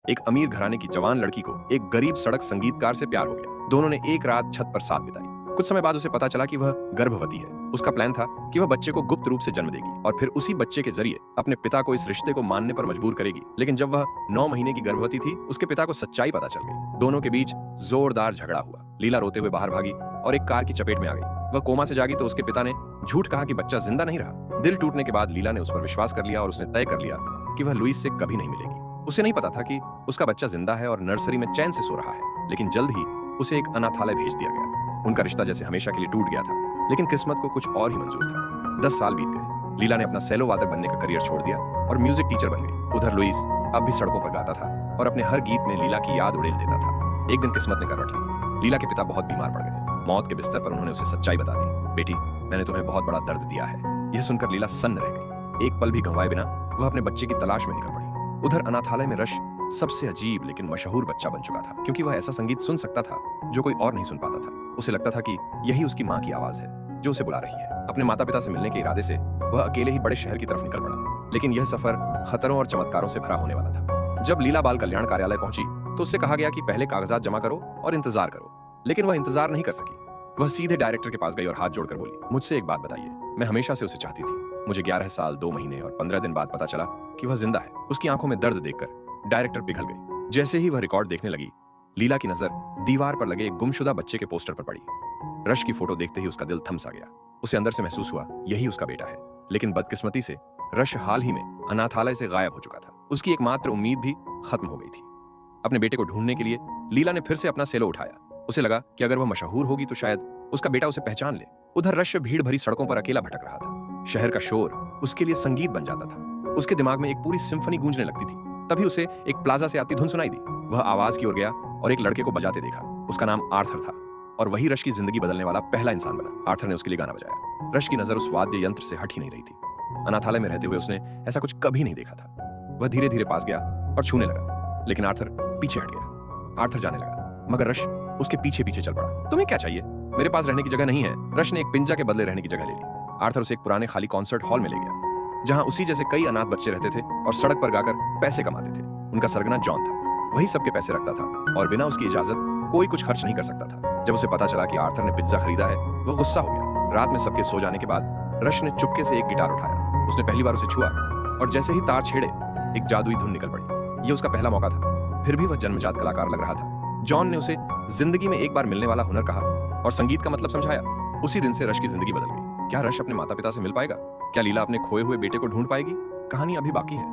एक अमीर घराने की जवान लड़की को एक गरीब सड़क संगीतकार से प्यार हो गया। दोनों ने एक रात छत पर साथ बिताई। कुछ समय बाद उसे पता चला कि वह गर्भवती है। उसका प्लान था कि वह बच्चे को गुप्त रूप से जन्म देगी और फिर उसी बच्चे के जरिए अपने पिता को इस रिश्ते को मानने पर मजबूर करेगी। लेकिन जब वह 9 महीने की गर्भवती थी, उसके पिता को सच्चाई पता चल गई। दोनों के बीच जोरदार झगड़ा हुआ। लीला रोते हुए बाहर भागी और एक कार की चपेट में आ गई। वह कोमा से जागी तो उसके पिता ने झूठ कहा कि बच्चा जिंदा नहीं रहा। दिल टूटने के बाद लीला ने उस पर विश्वास कर लिया और उसने तय कर लिया कि वह लुइस से कभी नहीं मिलेगी। उसे नहीं पता था कि उसका बच्चा जिंदा है और नर्सरी में चैन से सो रहा है। लेकिन जल्द ही उसे एक अनाथालय भेज दिया गया। उनका रिश्ता जैसे हमेशा के लिए टूट गया था, लेकिन किस्मत को कुछ और ही मंजूर था। 10 साल बीत गए। लीला ने अपना सेलो वादक बनने का करियर छोड़ दिया और म्यूजिक टीचर बन गई। उधर लुइस अब भी सड़कों पर गाता था और अपने हर गीत में लीला की याद उड़ेल देता था। एक दिन किस्मत ने करवट ली। लीला के पिता बहुत बीमार पड़ गए। मौत के बिस्तर पर उन्होंने उसे सच्चाई बता दी। बेटी, मैंने तुम्हें बहुत बड़ा दर्द दिया है। यह सुनकर लीला सन्न रह गई। एक पल भी गंवाए बिना वह अपने बच्चे की तलाश में निकल पड़ी। उधर अनाथालय में रश सबसे अजीब लेकिन मशहूर बच्चा बन चुका था, क्योंकि वह ऐसा संगीत सुन सकता था जो कोई और नहीं सुन पाता था। उसे लगता था कि यही उसकी माँ की आवाज है जो उसे बुला रही है। अपने माता पिता से मिलने के इरादे से वह अकेले ही बड़े शहर की तरफ निकल पड़ा। लेकिन यह सफर खतरों और चमत्कारों से भरा होने वाला था। जब लीला बाल कल्याण कार्यालय पहुंची तो उससे कहा गया कि पहले कागजात जमा करो और इंतजार करो। लेकिन वह इंतजार नहीं कर सकी। वह सीधे डायरेक्टर के पास गई और हाथ जोड़कर बोली, मुझसे एक बात बताइए। मैं हमेशा से उसे चाहती थी। मुझे 11 साल 2 महीने और 15 दिन बाद पता चला कि वह जिंदा है। उसकी आंखों में दर्द देखकर डायरेक्टर पिघल गई। जैसे ही वह रिकॉर्ड देखने लगी, लीला की नजर दीवार पर लगे एक गुमशुदा बच्चे के पोस्टर पर पड़ी। रश की फोटो देखते ही उसका दिल थम सा गया। उसे अंदर से महसूस हुआ यही उसका बेटा है। लेकिन बदकिस्मती से रश हाल ही में अनाथालय से गायब हो चुका था। उसकी एकमात्र उम्मीद भी खत्म हो गई थी। अपने बेटे को ढूंढने के लिए लीला ने फिर से अपना सेलो उठाया। उसे लगा कि अगर वह मशहूर होगी तो शायद उसका बेटा उसे पहचान ले। उधर रश भीड़ भरी सड़कों पर अकेला भटक रहा था। शहर का शोर उसके लिए संगीत बन जाता था। उसके दिमाग में एक पूरी सिम्फनी गूंजने लगती थी। तभी उसे एक प्लाजा से आती धुन सुनाई दी। वह आवाज की ओर गया और एक लड़के को बजाते देखा। उसका नाम आर्थर था और वही रश की जिंदगी बदलने वाला पहला इंसान बना। आर्थर ने उसके लिए गाना बजाया। रश की नजर उस वाद्य यंत्र से हट ही नहीं रही थी। अनाथालय में रहते हुए उसने ऐसा कुछ कभी नहीं देखा था। वह धीरे धीरे पास गया और छूने लगा, लेकिन आर्थर पीछे हट गया। आर्थर जाने लगा, मगर रश उसके पीछे पीछे चल पड़ा। तुम्हें क्या चाहिए? मेरे पास रहने की जगह नहीं है। रश ने एक पिंजा के बदले रहने की जगह ले ली। आर्थर उसे एक पुराने खाली कॉन्सर्ट हॉल में ले गया, जहां उसी जैसे कई अनाथ बच्चे रहते थे और सड़क पर गाकर पैसे कमाते थे। उनका सरगना जॉन था। वही सबके पैसे रखता था और बिना उसकी इजाजत कोई कुछ खर्च नहीं कर सकता था। जब उसे पता चला कि आर्थर ने पिज्जा खरीदा है, वह गुस्सा हो गया। रात में सबके सो जाने के बाद रश ने चुपके से एक गिटार उठाया। उसने पहली बार उसे छुआ और जैसे ही तार छेड़े एक जादुई धुन निकल पड़ी। यह उसका पहला मौका था, फिर भी वह जन्मजात कलाकार लग रहा था। जॉन ने उसे जिंदगी में एक बार मिलने वाला हुनर कहा और संगीत का मतलब समझाया। उसी दिन से रश की जिंदगी बदल गई। क्या रश अपने माता पिता से मिल पाएगा? क्या लीला अपने खोए हुए बेटे को ढूंढ पाएगी? कहानी अभी बाकी है।